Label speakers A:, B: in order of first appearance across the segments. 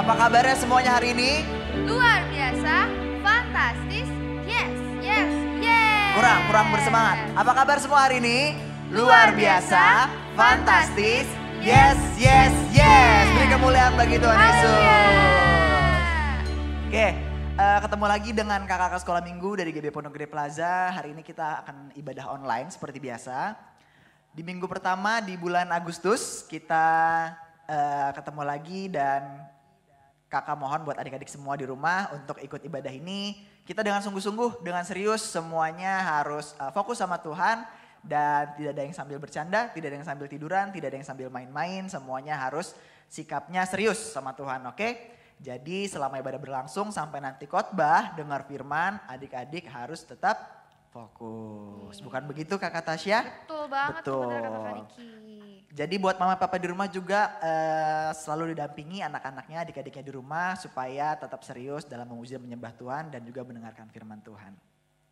A: Apa kabarnya semuanya hari ini?
B: Luar biasa, fantastis, yes, yes, yes.
A: Kurang bersemangat. Apa kabar semua hari ini? Luar biasa, fantastis, yes, yes, yes. Beri kemuliaan bagi Tuhan Yesus. Oke, ketemu lagi dengan kakak-kakak sekolah minggu dari GB Pondok Gede Plaza. Hari ini kita akan ibadah online seperti biasa. Di minggu pertama di bulan Agustus kita ketemu lagi dan kakak mohon buat adik-adik semua di rumah untuk ikut ibadah ini. Kita dengan sungguh-sungguh, dengan serius semuanya harus fokus sama Tuhan. Dan tidak ada yang sambil bercanda, tidak ada yang sambil tiduran, tidak ada yang sambil main-main. Semuanya harus sikapnya serius sama Tuhan, oke? Jadi selama ibadah berlangsung sampai nanti khotbah, dengar firman, adik-adik harus tetap fokus. Bukan begitu Kakak Tasya?
B: Betul banget.
A: Betul.
B: Benar Kakak Riki.
A: Jadi buat mama papa di rumah juga selalu didampingi anak-anaknya, adik-adiknya di rumah supaya tetap serius dalam memuji dan menyembah Tuhan dan juga mendengarkan firman Tuhan.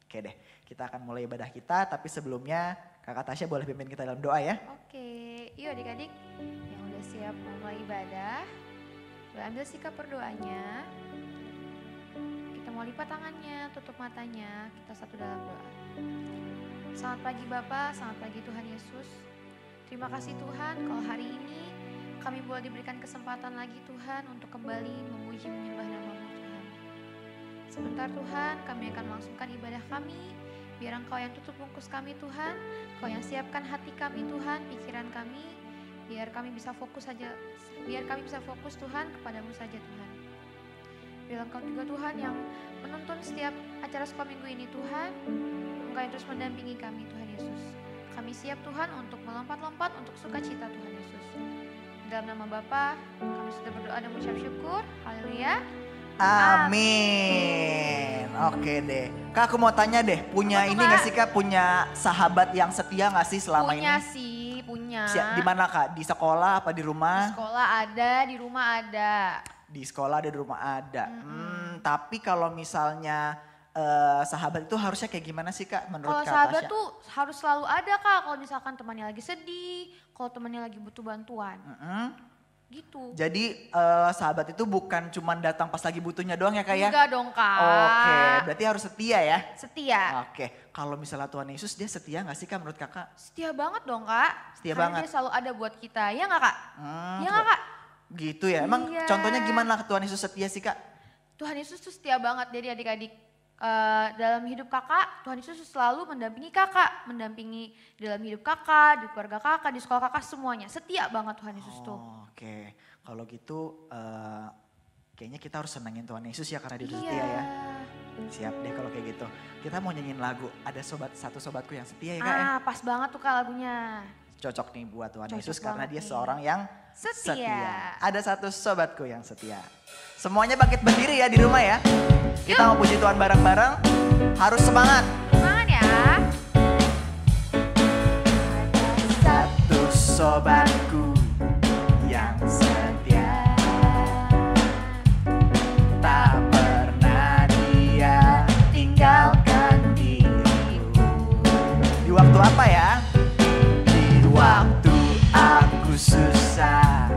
A: Oke deh, kita akan mulai ibadah kita, tapi sebelumnya Kakak Tasya boleh pimpin kita dalam doa ya.
B: Oke, yuk adik-adik yang udah siap mulai ibadah, boleh ambil sikap berdoanya. Kita mau lipat tangannya, tutup matanya, kita satu dalam doa. Selamat pagi Bapak, selamat pagi Tuhan Yesus. Terima kasih Tuhan kalau hari ini kami boleh diberikan kesempatan lagi Tuhan untuk kembali memuji menyembah nama-Mu Tuhan. Sebentar Tuhan kami akan melangsungkan ibadah kami. Biar Engkau yang tutup bungkus kami Tuhan. Engkau yang siapkan hati kami Tuhan, pikiran kami. Biar kami bisa fokus Tuhan kepadamu saja Tuhan. Biar Engkau juga Tuhan yang menuntun setiap acara sekolah minggu ini Tuhan. Engkau yang terus mendampingi kami Tuhan Yesus. Kami siap Tuhan untuk melompat-lompat untuk sukacita Tuhan Yesus. Dalam nama Bapa, kami sudah berdoa dan mengucap syukur. Haleluya.
A: Amin. Oke deh. Kak aku mau tanya deh, punya
B: Apa tuh,
A: ini
B: Kak?
A: gak sih Kak, punya sahabat yang setia gak sih selama
B: Punya
A: ini?
B: sih, punya.
A: Di mana Kak? Di sekolah apa di
B: Di
A: rumah?
B: sekolah ada, di rumah ada.
A: Di sekolah ada, di rumah ada. Tapi kalau misalnya sahabat itu harusnya kayak gimana sih Kak menurut
B: Kalau
A: Kak
B: sahabat
A: Tasya?
B: tuh harus selalu ada Kak. Kalau misalkan temannya lagi sedih, kalau temannya lagi butuh bantuan. Gitu.
A: Jadi sahabat itu bukan cuma datang pas lagi butuhnya doang ya Kak ya?
B: Enggak dong Kak.
A: Oke, berarti harus setia ya?
B: Setia.
A: Oke, kalau misalnya Tuhan Yesus dia setia gak sih Kak menurut Kakak?
B: Setia banget dong Kak.
A: Setia
B: Karena
A: banget.
B: dia selalu ada buat kita. Ya gak Kak? Ya gak Kak?
A: Gitu ya, emang
B: Iya.
A: contohnya gimana Tuhan Yesus setia sih Kak?
B: Tuhan Yesus tuh setia banget. Jadi adik-adik dalam hidup kakak, Tuhan Yesus selalu mendampingi kakak. Mendampingi dalam hidup kakak, di keluarga kakak, di sekolah kakak semuanya. Setia banget Tuhan Yesus tuh.
A: Oke, kalau gitu kayaknya kita harus senengin Tuhan Yesus ya karena dia
B: Iya.
A: setia ya. Siap deh kalau kayak gitu. Kita mau nyanyiin lagu, ada satu sobatku yang setia ya Kak ya.
B: Pas banget tuh Kak lagunya.
A: Cocok nih buat Tuhan
B: Cocok
A: Yesus karena
B: banget
A: dia
B: nih.
A: seorang yang
B: Setia.
A: setia. Ada satu sobatku yang setia. Semuanya bangkit berdiri ya di rumah ya. Kita mau puji Tuhan bareng-bareng. Harus semangat.
B: Semangat ya.
A: Satu sobatku yang setia, tak pernah dia tinggalkan diriku. Di waktu apa ya? Di waktu aku susah,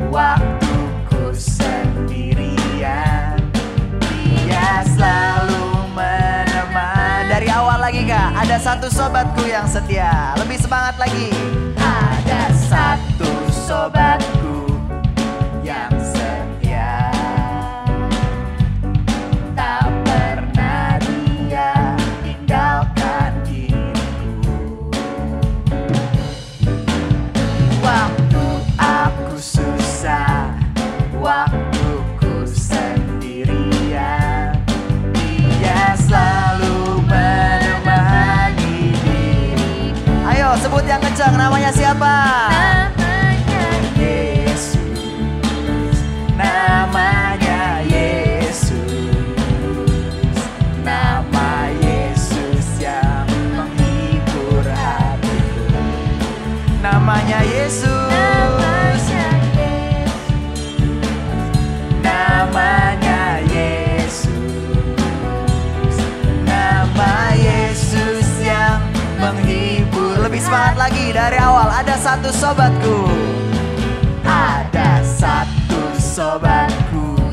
A: waktuku sendirian, dia selalu menemani. Dari awal lagi Kak, ada satu sobatku yang setia. Lebih semangat lagi. Ada satu sobatku yang setia, tak pernah dia tinggalkan diriku. Waktu aku susah, waktuku sendirian, dia selalu menemani diriku. Ayo sebut yang kencang, namanya siapa?
B: Namanya
A: Yesus, namanya Yesus, nama Yesus yang menghibur hatiku. Namanya Yesus, namanya Yesus, nama Yesus yang menghibur. Lebih semangat lagi dari awal. Ada satu sobatku, ada satu sobatku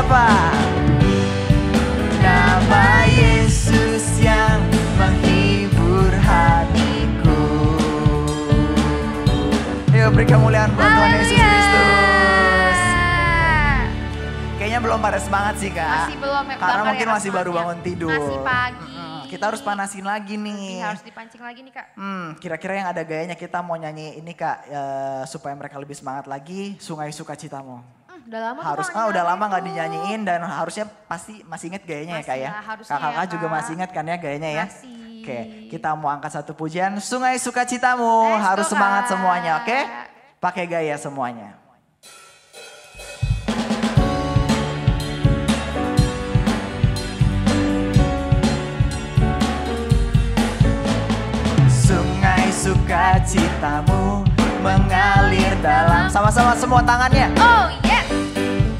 A: siapa? Nama Yesus yang menghibur hatiku. Yuk beri kemuliaan buat Tuhan Yesus Kristus. Kayaknya belum pada semangat sih Kak.
B: Masih belum.
A: Karena mungkin masih baru bangun tidur.
B: Masih pagi.
A: Kita harus panasin lagi nih.
B: Harus dipancing lagi nih Kak.
A: Kira-kira yang ada gayanya kita mau nyanyi ini Kak. Supaya mereka lebih semangat lagi. Sungai Sukacitamu.
B: Udah lama
A: Udah lama gak dinyanyiin dan harusnya pasti masih inget gayanya ya Kak ya. Kakak juga masih inget kan ya gayanya ya.
B: Masih.
A: Oke, kita mau angkat satu pujian Sungai Sukacitamu. Harus semangat semuanya, oke? Pakai gaya semuanya. Sungai Sukacitamu mengalir dalam. Sama-sama semua tangannya.
B: Oh yes.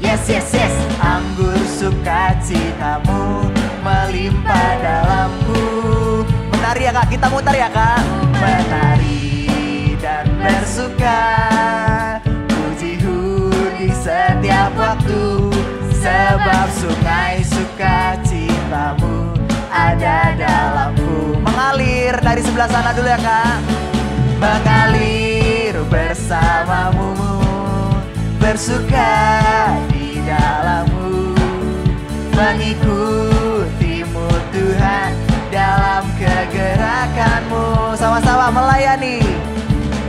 A: Yes, yes, yes. Anggur sukacitamu melimpah dalamku. Menari ya Kak, kita muter ya Kak. Menari dan bersuka, puji-hu di setiap waktu. Sebab sungai sukacitamu ada dalamku. Mengalir dari sebelah sana dulu ya Kak. Mengalir bersamamu, bersuka di dalammu, mengikutimu Tuhan dalam kegerakanmu. Sama-sama melayani,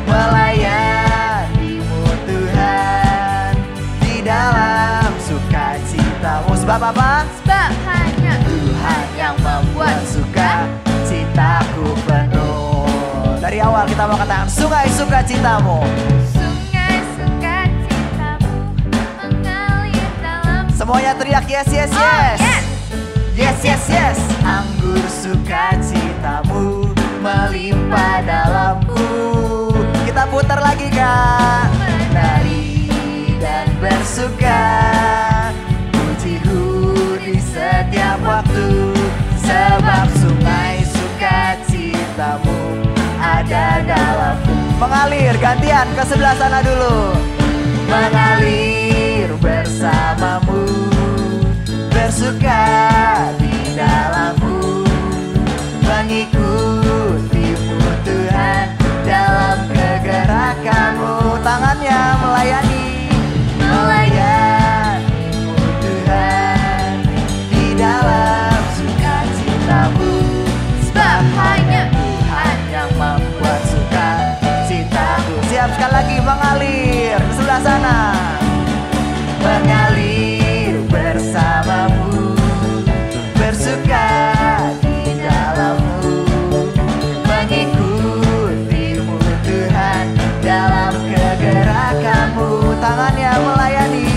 A: melayanimu Tuhan di dalam sukacitamu. Sebab apa?
B: Sebab hanya Tuhan yang membuat
A: sukacitaku penuh. Dari awal kita mau katakan sungai sukacitamu. Semuanya teriak yes, yes, yes.
B: Oh, yes.
A: Yes, yes, yes. Anggur sukacitamu melimpah dalamku. Kita putar lagi Kak. Menari dan bersuka, puji-hu di setiap waktu. Sebab sungai sukacitamu ada dalamku. Mengalir, gantian ke sebelah sana dulu. Mengalir bersamamu, bersuka di dalammu, mengikutimu Tuhan dalam kegerakanmu. Tangannya melayani, melayanimu Tuhan di dalam sukacitamu. Sebab hanya Tuhan yang membuat sukacitaku. Siap sekali lagi mengalir ke sebelah sana. Mengalir bersamamu, bersuka di dalammu, mengikutimu Tuhan dalam kegerakanmu. Tangannya melayani,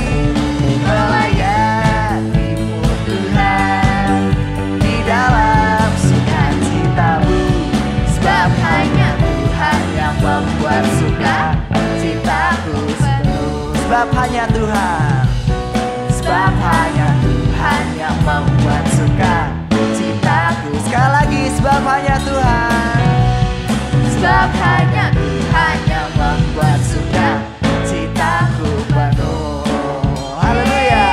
A: melayanimu Tuhan di dalam sukacitamu. Sebab hanya Tuhan yang membuat sukacitaku penuh. Sebab hanya Tuhan. Sebab hanya Tuhan yang membuat sukacitaku. Sekali lagi, sebab hanya Tuhan. Sebab hanya Tuhan yang membuat sukacitaku penuh. Haleluya.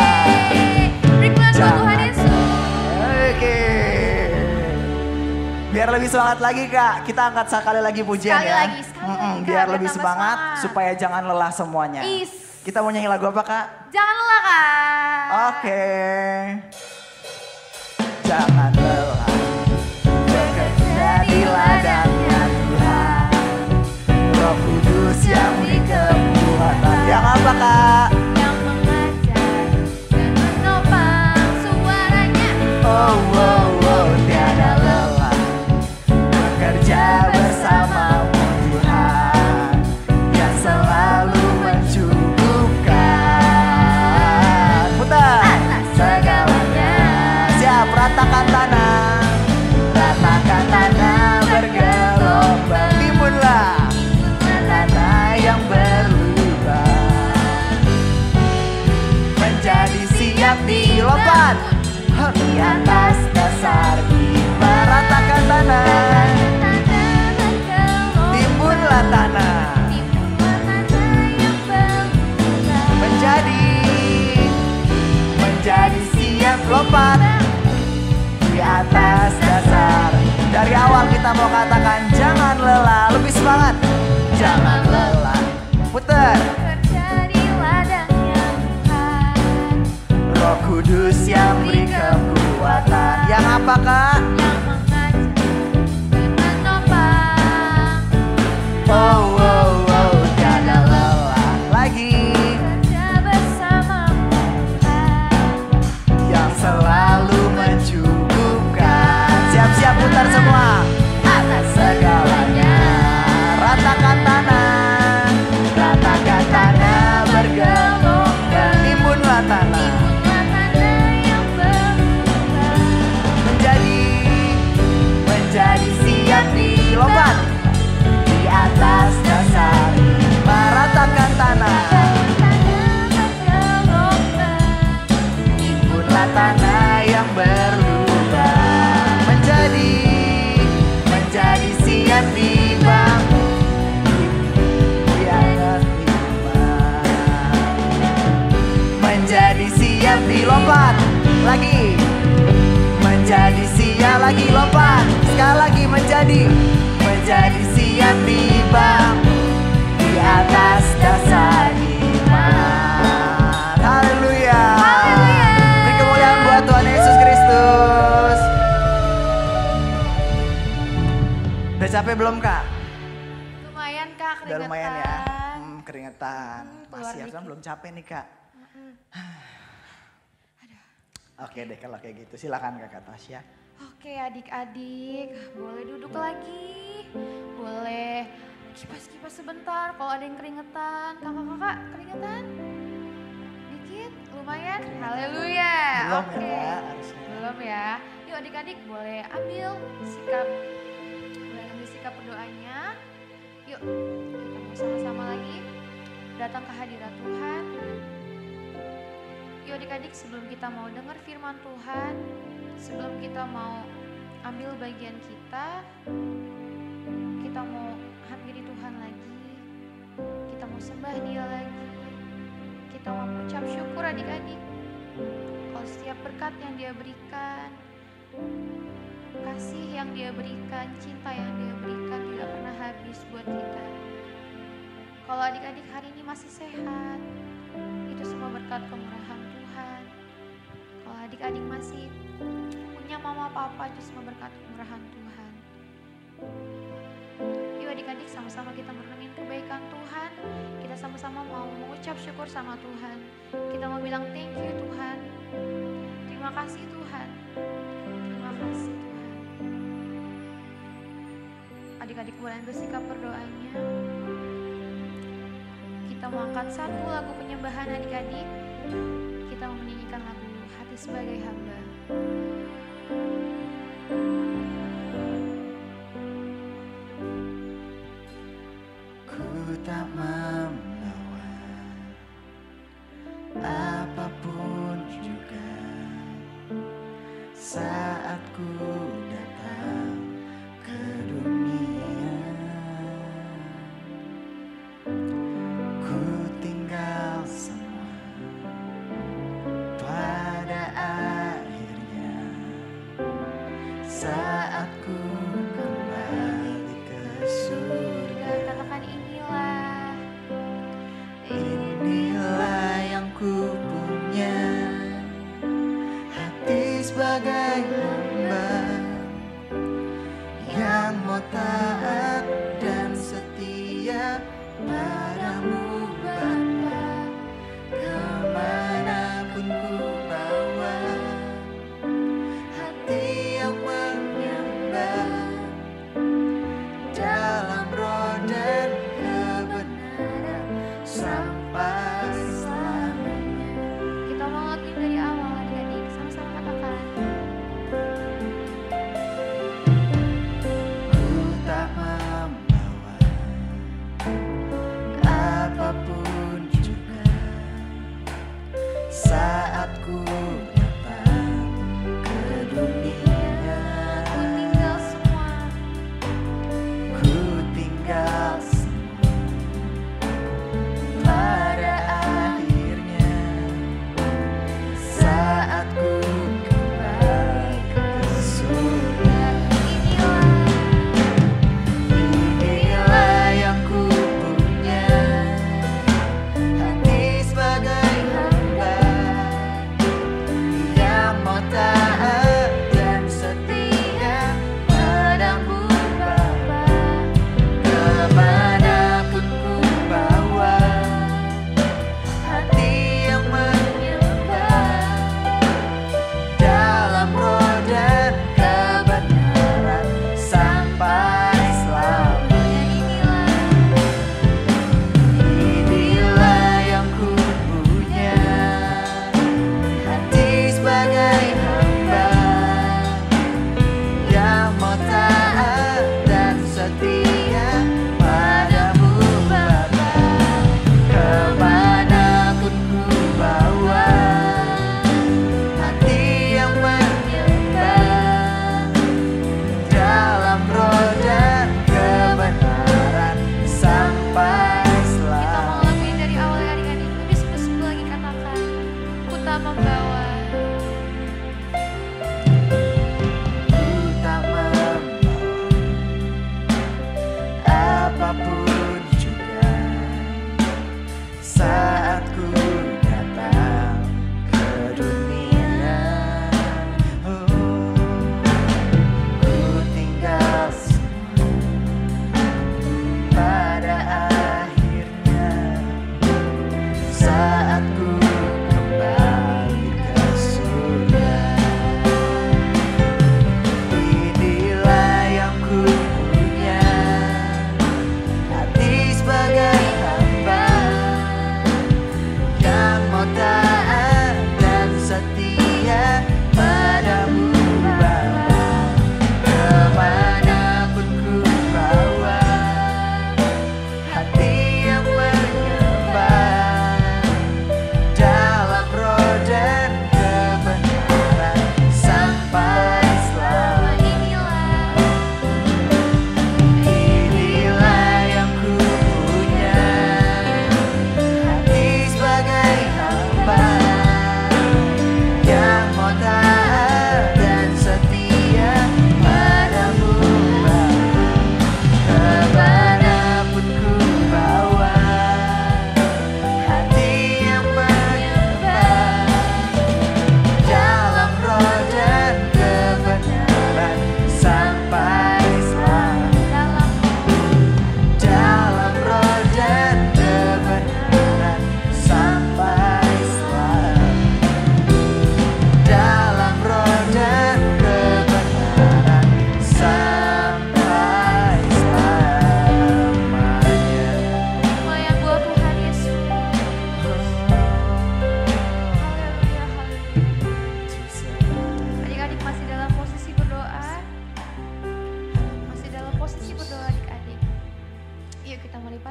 B: Beri pujian buat Tuhan Yesus.
A: Oke. Biar lebih semangat lagi Kak, kita angkat sekali lagi pujian
B: Sekali
A: ya.
B: lagi, Kak,
A: Biar
B: biar
A: lebih
B: tambah
A: semangat,
B: semangat.
A: supaya jangan lelah semuanya.
B: Is.
A: Kita mau nyanyi lagu apa Kak?
B: Jangan lelah Kak.
A: Oke. Jangan lelah bekerja di ladangnya Tuhan. Roh Kudus yang beri kekuatan. Yang apa Kak?
B: Yang mengajar dan menopang suaranya.
A: Oh, oh, oh, tiada lelah bekerja bersamamu Tuhan, yang selalu mencukupkan. Putar segalanya. Siap, ratakan tanah, ratakan tanah bergelombang. Timbunlah tanah yang berlubang, menjadi siap dilompat di atas dasar bima. Ratakan tanah, timbunlah tanah, menjadi lompat di atas dasar. Dari awal kita mau katakan jangan lelah, lebih semangat. Jangan lelah, putar.
B: Kerja di ladangnya Tuhan,
A: Roh Kudus yang beri kekuatan. Yang apakah?
B: yang mengajar dan menopang.
A: Oh, oh, oh, tiada lelah lagi.
B: Kerja bersama Tuhan,
A: Yang selalu mencukupkan. Siap-siap putar semua. Atas segalanya. Ratakan tanah, ratakan tanah bergelombang. Timbunlah tanah.
B: tanah yang berubah.
A: Menjadi siap dilompat di atas dasar. Meratakan tanah. Timbunlah tanah yang berubah. Menjadi siap dibangun di atas iman. Menjadi siap dilompat lagi. Menjadi siap lagi lompat. Sekali lagi menjadi siap dibangun di atas dasar iman. Haleluya. Beri kemuliaan buat Tuhan Yesus Kristus. Udah capek belum Kak?
B: Lumayan Kak,
A: Udah lumayan ya.
B: keringetan.
A: Keringetan.
B: Keluar
A: Masih harusnya
B: dikit.
A: belum capek nih Kak. Oke deh kalau kayak gitu silakan Kakak Tasya.
B: Oke adik-adik, boleh duduk lagi. Boleh kipas-kipas sebentar kalau ada yang keringetan. Kakak-kakak keringetan? Dikit? Lumayan? Haleluya.
A: Belum
B: Oke.
A: ya harusnya.
B: Belum ya. Yuk adik-adik boleh ambil sikap. Boleh ambil sikap berdoanya. Yuk kita mau sama-sama lagi datang ke hadirat Tuhan. Yuk adik-adik sebelum kita mau dengar firman Tuhan, sebelum kita mau ambil bagian kita mau hampiri Tuhan lagi, kita mau sembah Dia lagi, kita mau mengucap syukur adik-adik kalau setiap berkat yang Dia berikan, kasih yang Dia berikan, cinta yang Dia berikan tidak pernah habis buat kita. Kalau adik-adik hari ini masih sehat, itu semua berkat kemurahan Tuhan. Kalau adik-adik masih punya mama papa, itu semua berkat kemurahan Tuhan. Yuk adik-adik sama-sama kita merenungin kebaikan Tuhan. Kita sama-sama mau mengucap syukur sama Tuhan. Kita mau bilang thank you Tuhan. Terima kasih Tuhan. Terima kasih Tuhan. Adik-adik boleh bersikap berdoanya. Kita mau angkat satu lagu penyembahan adik-adik. Kita mau menyanyikan lagu Hati Sebagai Hamba.
A: Ku tak melawan apapun juga saat ku datang ke dunia. Ku tinggal semua pada akhirnya saat ku kembali ke surga.
B: Katakan inilah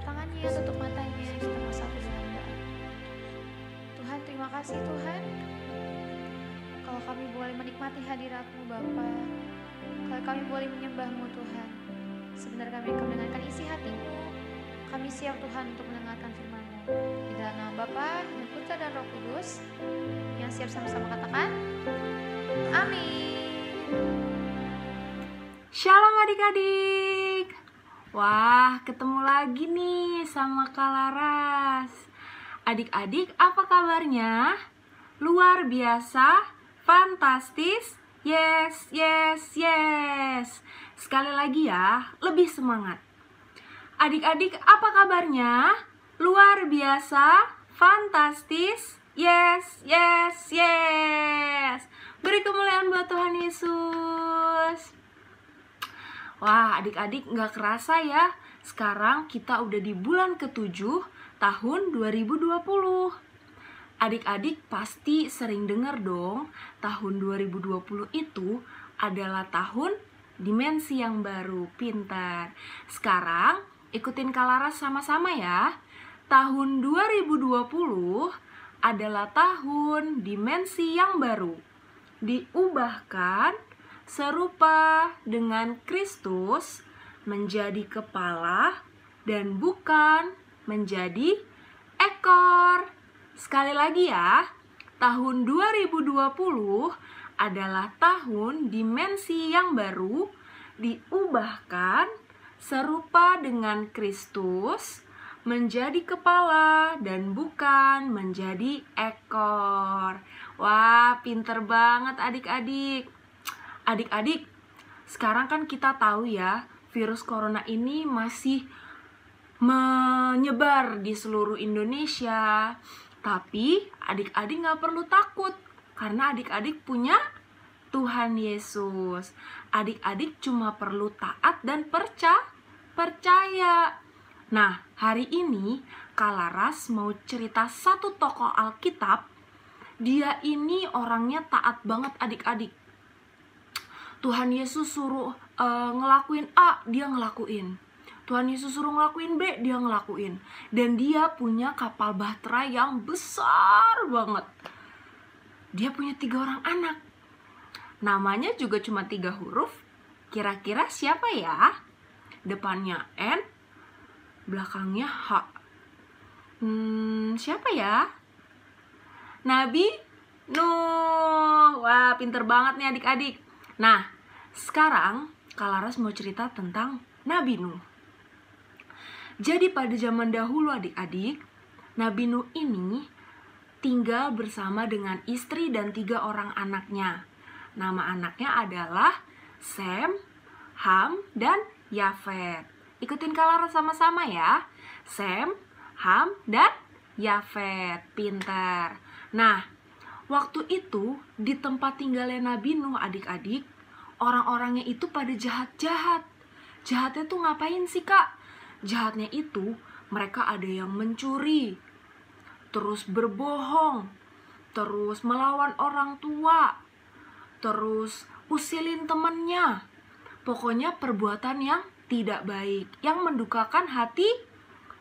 B: lipat tangannya, tutup matanya, kita bersatu dengan doa. Tuhan, terima kasih Tuhan, kalau kami boleh menikmati hadirat-Mu Bapa, kalau kami boleh menyembah-Mu Tuhan. Sebentar kami akan mendengarkan isi hati-Mu. Kami siap Tuhan untuk mendengarkan firman-Mu. Di dalam nama Bapa, dan Putra dan Roh Kudus, yang siap sama-sama katakan, amin.
C: Shalom adik-adik. Wah, ketemu lagi nih sama Kak Laras. Adik-adik, apa kabarnya? Luar biasa, fantastis, yes, yes, yes. Sekali lagi ya, lebih semangat. Adik-adik, apa kabarnya? Luar biasa, fantastis, yes, yes, yes. Beri kemuliaan buat Tuhan Yesus. Wah, adik-adik gak kerasa ya, sekarang kita udah di bulan ke-7 tahun 2020. Adik-adik pasti sering dengar dong, tahun 2020 itu adalah tahun dimensi yang baru, pintar. Sekarang ikutin Kak Laras sama-sama ya. Tahun 2020 adalah tahun dimensi yang baru. Diubahkan serupa dengan Kristus menjadi kepala dan bukan menjadi ekor. Sekali lagi ya, tahun 2020 adalah tahun dimensi yang baru, diubahkan serupa dengan Kristus menjadi kepala dan bukan menjadi ekor. Wah, pinter banget adik-adik. Adik-adik, sekarang kan kita tahu ya, virus corona ini masih menyebar di seluruh Indonesia. Tapi adik-adik gak perlu takut, karena adik-adik punya Tuhan Yesus. Adik-adik cuma perlu taat dan percaya. Nah, hari ini Kak Laras mau cerita satu tokoh Alkitab. Dia ini orangnya taat banget adik-adik. Tuhan Yesus suruh ngelakuin A, dia ngelakuin. Tuhan Yesus suruh ngelakuin B, dia ngelakuin. Dan dia punya kapal bahtera yang besar banget. Dia punya 3 orang anak. Namanya juga cuma 3 huruf. Kira-kira siapa ya? Depannya N, belakangnya H. Siapa ya? Nabi Nuh. Wah, pinter banget nih adik-adik. Nah, sekarang Kak Laras mau cerita tentang Nabi Nuh. Jadi pada zaman dahulu adik-adik, Nabi Nuh ini tinggal bersama dengan istri dan 3 orang anaknya. Nama anaknya adalah Sem, Ham, dan Yafet. Ikutin Kak Laras sama-sama ya. Sem, Ham, dan Yafet. Pintar. Nah, waktu itu di tempat tinggalnya Nabi Nuh adik-adik, orang-orangnya itu pada jahat-jahat. Jahatnya tuh ngapain sih Kak? Jahatnya itu mereka ada yang mencuri, terus berbohong, terus melawan orang tua, terus usilin temannya. Pokoknya perbuatan yang tidak baik, yang mendukakan hati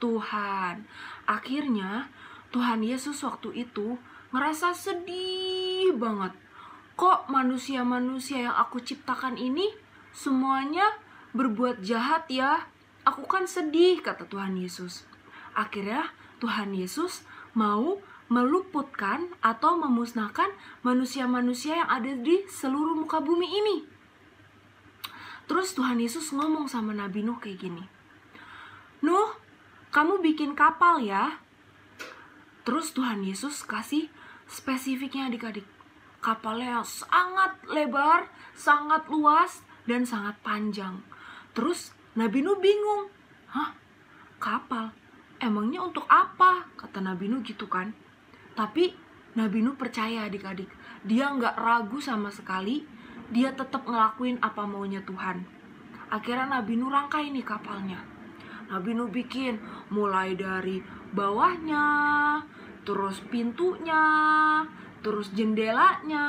C: Tuhan. Akhirnya Tuhan Yesus waktu itu ngerasa sedih banget. Kok manusia-manusia yang aku ciptakan ini semuanya berbuat jahat ya? Aku kan sedih, kata Tuhan Yesus. Akhirnya Tuhan Yesus mau meluputkan atau memusnahkan manusia-manusia yang ada di seluruh muka bumi ini. Terus Tuhan Yesus ngomong sama Nabi Nuh kayak gini. Nuh, kamu bikin kapal ya. Terus Tuhan Yesus kasih spesifiknya adik-adik. Kapalnya yang sangat lebar, sangat luas, dan sangat panjang. Terus Nabi Nuh bingung. Hah? Kapal? Emangnya untuk apa? Kata Nabi Nuh gitu kan. Tapi Nabi Nuh percaya adik-adik. Dia nggak ragu sama sekali. Dia tetap ngelakuin apa maunya Tuhan. Akhirnya Nabi Nuh rangkai nih kapalnya. Nabi Nuh bikin mulai dari bawahnya, terus pintunya, terus jendelanya,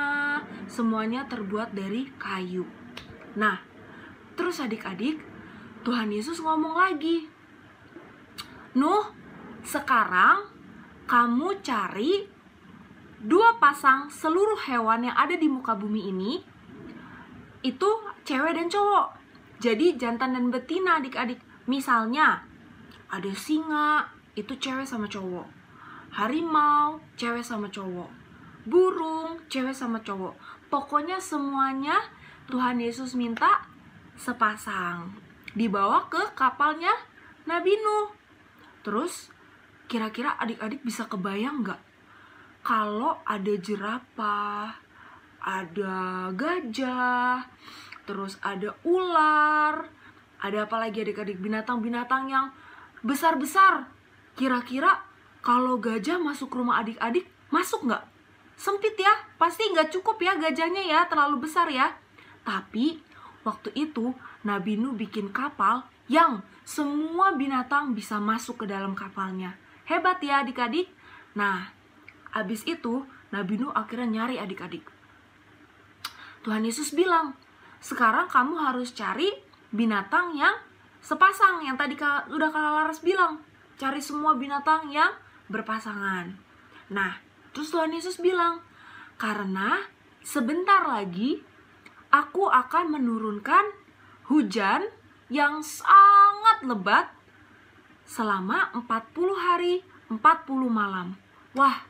C: semuanya terbuat dari kayu. Nah, terus adik-adik, Tuhan Yesus ngomong lagi. Nuh, sekarang kamu cari 2 pasang seluruh hewan yang ada di muka bumi ini, itu cewek dan cowok. Jadi jantan dan betina adik-adik. Misalnya ada singa, itu cewek sama cowok. Harimau, cewek sama cowok. Burung, cewek sama cowok. Pokoknya semuanya Tuhan Yesus minta sepasang. Dibawa ke kapalnya Nabi Nuh. Terus kira-kira adik-adik bisa kebayang nggak? Kalau ada jerapah, ada gajah, terus ada ular, ada apa lagi adik-adik? Binatang-binatang yang besar-besar. Kira-kira kalau gajah masuk rumah adik-adik, masuk nggak? Sempit ya, pasti nggak cukup ya gajahnya ya, terlalu besar ya. Tapi waktu itu Nabi Nuh bikin kapal yang semua binatang bisa masuk ke dalam kapalnya. Hebat ya adik-adik. Nah, abis itu Nabi Nuh akhirnya nyari adik-adik. Tuhan Yesus bilang, sekarang kamu harus cari binatang yang sepasang. Yang tadi udah Kak Laras bilang, cari semua binatang yang berpasangan. Nah, terus Tuhan Yesus bilang, karena sebentar lagi aku akan menurunkan hujan yang sangat lebat selama 40 hari, 40 malam. Wah,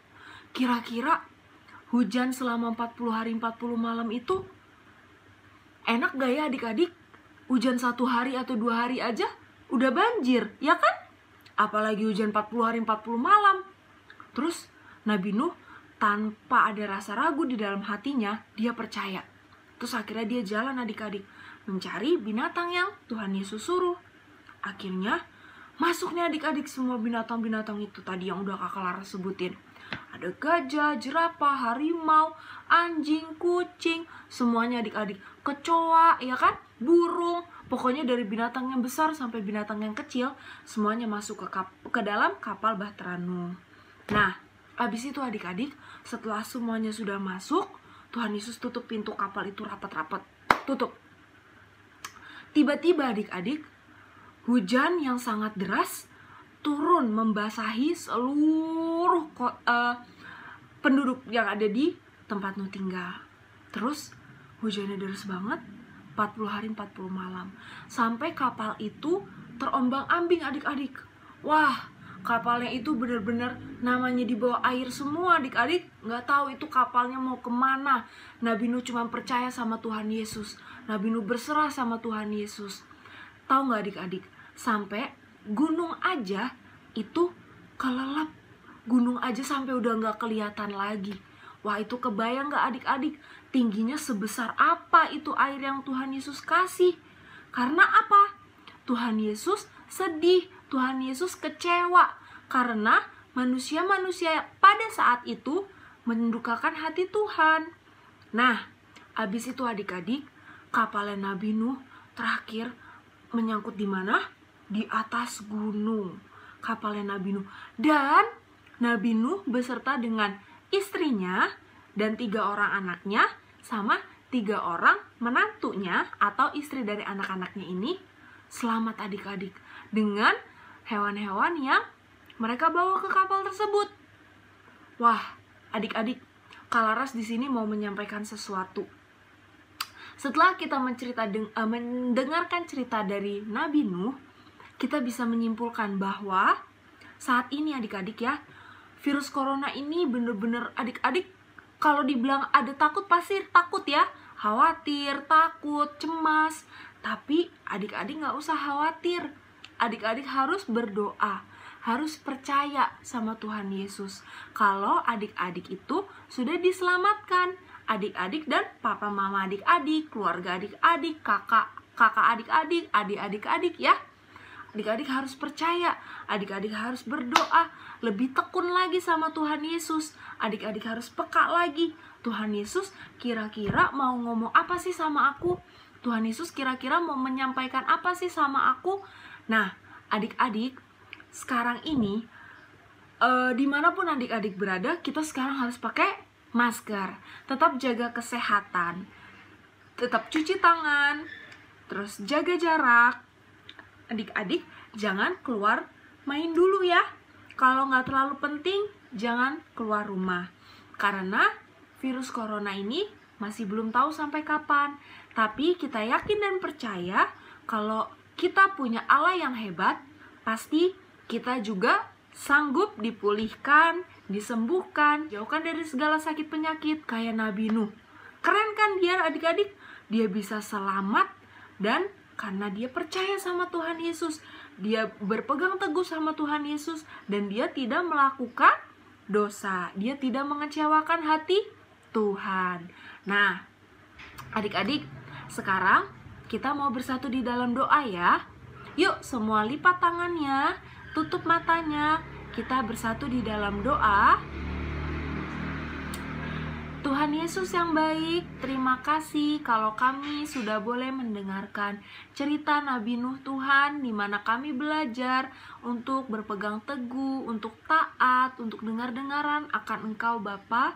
C: kira-kira hujan selama 40 hari, 40 malam itu enak gak ya adik-adik? Hujan 1 hari atau 2 hari aja udah banjir, ya kan? Apalagi hujan 40 hari, 40 malam. Terus Nabi Nuh tanpa ada rasa ragu di dalam hatinya, dia percaya. Terus akhirnya dia jalan adik-adik, mencari binatang yang Tuhan Yesus suruh. Akhirnya masuk nih adik-adik semua binatang-binatang itu tadi yang udah Kakak Laras sebutin. Ada gajah, jerapah, harimau, anjing, kucing, semuanya adik-adik. Kecoa, ya kan? Burung, pokoknya dari binatang yang besar sampai binatang yang kecil, semuanya masuk ke dalam kapal Bahtera Nuh. Nah, abis itu adik-adik, setelah semuanya sudah masuk, Tuhan Yesus tutup pintu kapal itu rapat-rapat. Tutup. Tiba-tiba adik-adik, hujan yang sangat deras turun membasahi seluruh penduduk yang ada di tempat Nuh tinggal. Terus hujannya deras banget, 40 hari 40 malam. Sampai kapal itu terombang-ambing adik-adik. Wah, kapalnya itu benar-benar namanya di bawah air semua adik-adik. Nggak tahu itu kapalnya mau kemana. Nabi Nuh cuma percaya sama Tuhan Yesus. Nabi Nuh berserah sama Tuhan Yesus. Tahu nggak adik-adik? Sampai gunung aja itu kelelep. Gunung aja sampai udah nggak kelihatan lagi. Wah, itu kebayang nggak adik-adik? Tingginya sebesar apa itu air yang Tuhan Yesus kasih? Karena apa? Tuhan Yesus sedih, Tuhan Yesus kecewa karena manusia-manusia pada saat itu mendukakan hati Tuhan. Nah, habis itu adik-adik, kapalnya Nabi Nuh terakhir menyangkut di mana? Di atas gunung. Kapalnya Nabi Nuh. Dan Nabi Nuh beserta dengan istrinya dan 3 orang anaknya sama 3 orang menantunya atau istri dari anak-anaknya ini selamat adik-adik dengan hewan-hewan yang mereka bawa ke kapal tersebut. Wah, adik-adik, Kak Laras di sini mau menyampaikan sesuatu. Setelah kita mendengarkan cerita dari Nabi Nuh, kita bisa menyimpulkan bahwa saat ini adik-adik ya, virus corona ini bener-bener adik-adik kalau dibilang ada takut pasti takut ya. Khawatir, takut, cemas. Tapi adik-adik gak usah khawatir. Adik-adik harus berdoa, harus percaya sama Tuhan Yesus. Kalau adik-adik itu sudah diselamatkan. Adik-adik dan papa mama adik-adik, keluarga adik-adik, kakak adik-adik, adik-adik ya. Adik-adik harus percaya, adik-adik harus berdoa, lebih tekun lagi sama Tuhan Yesus. Adik-adik harus peka lagi. Tuhan Yesus kira-kira mau ngomong apa sih sama aku? Tuhan Yesus kira-kira mau menyampaikan apa sih sama aku? Nah, adik-adik, sekarang ini, dimanapun adik-adik berada, kita sekarang harus pakai masker. Tetap jaga kesehatan, tetap cuci tangan, terus jaga jarak. Adik-adik jangan keluar main dulu ya. Kalau nggak terlalu penting, jangan keluar rumah. Karena virus corona ini masih belum tahu sampai kapan. Tapi kita yakin dan percaya kalau kita punya Allah yang hebat, pasti kita juga sanggup dipulihkan, disembuhkan, jauhkan dari segala sakit penyakit kayak Nabi Nuh. Keren kan dia adik-adik? Dia bisa selamat dan karena dia percaya sama Tuhan Yesus. Dia berpegang teguh sama Tuhan Yesus dan dia tidak melakukan dosa. Dia tidak mengecewakan hati Tuhan. Nah, adik-adik, sekarang kita mau bersatu di dalam doa ya. Yuk semua lipat tangannya, tutup matanya. Kita bersatu di dalam doa. Tuhan Yesus yang baik, terima kasih kalau kami sudah boleh mendengarkan cerita Nabi Nuh Tuhan, di mana kami belajar untuk berpegang teguh, untuk taat, untuk dengar-dengaran akan Engkau Bapa.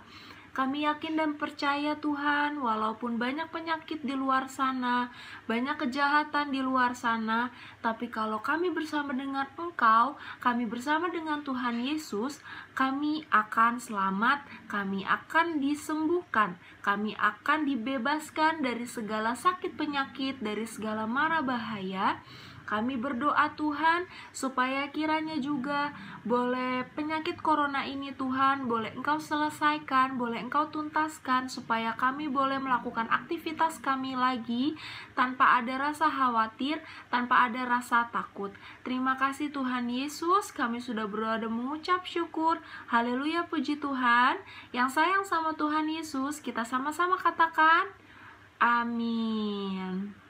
C: Kami yakin dan percaya Tuhan, walaupun banyak penyakit di luar sana, banyak kejahatan di luar sana, tapi kalau kami bersama dengan Engkau, kami bersama dengan Tuhan Yesus, kami akan selamat, kami akan disembuhkan, kami akan dibebaskan dari segala sakit penyakit, dari segala mara bahaya. Kami berdoa Tuhan supaya kiranya juga boleh penyakit corona ini Tuhan boleh Engkau selesaikan, boleh Engkau tuntaskan supaya kami boleh melakukan aktivitas kami lagi tanpa ada rasa khawatir, tanpa ada rasa takut. Terima kasih Tuhan Yesus, kami sudah berdoa dan mengucap syukur. Haleluya, puji Tuhan. Yang sayang sama Tuhan Yesus, kita sama-sama katakan amin.